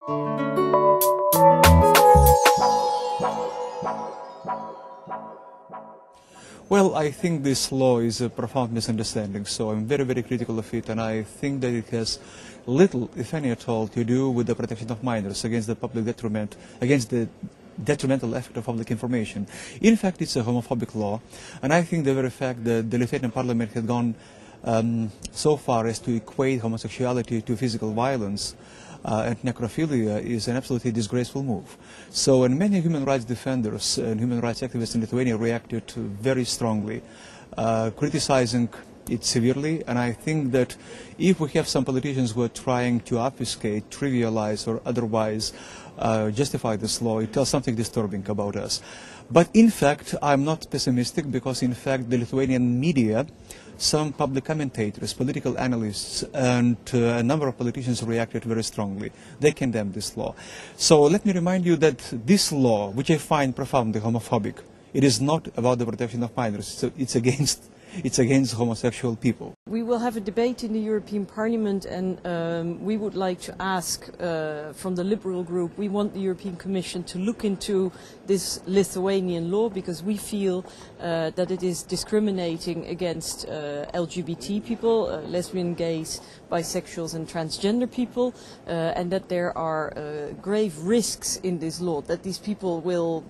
Well, I think this law is a profound misunderstanding, so I'm very, very critical of it, and I think that it has little, if any at all, to do with the protection of minors against the public detriment, against the detrimental effect of public information. In fact, it's a homophobic law, and I think the very fact that the Lithuanian parliament had gone so far as to equate homosexuality to physical violence and necrophilia is an absolutely disgraceful move. So, and many human rights defenders and human rights activists in Lithuania reacted very strongly, criticizing it severely, and I think that if we have some politicians who are trying to obfuscate, trivialize, or otherwise justify this law, it tells something disturbing about us. But in fact, I'm not pessimistic, because in fact the Lithuanian media, some public commentators, political analysts, and a number of politicians reacted very strongly. They condemned this law. So let me remind you that this law, which I find profoundly homophobic, it is not about the protection of minors. So it's against homosexual people. We will have a debate in the European Parliament, and we would like to ask from the Liberal group, we want the European Commission to look into this Lithuanian law, because we feel that it is discriminating against LGBT people, lesbian, gays, bisexuals and transgender people, and that there are grave risks in this law, that these people will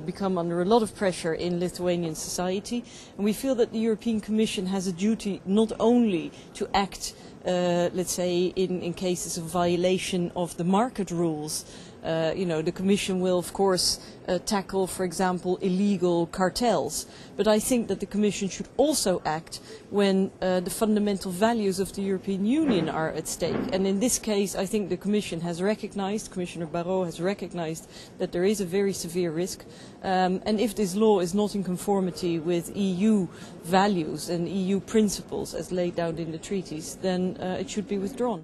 become under a lot of pressure in Lithuanian society, and we feel that the European Commission has a duty not only to act, let's say, in cases of violation of the market rules. The Commission will, of course, tackle, for example, illegal cartels. But I think that the Commission should also act when the fundamental values of the European Union are at stake. And in this case, I think the Commission has recognized, Commissioner Barrot has recognized, that there is a very severe risk. And if this law is not in conformity with EU values and EU principles as laid down in the treaties, then it should be withdrawn.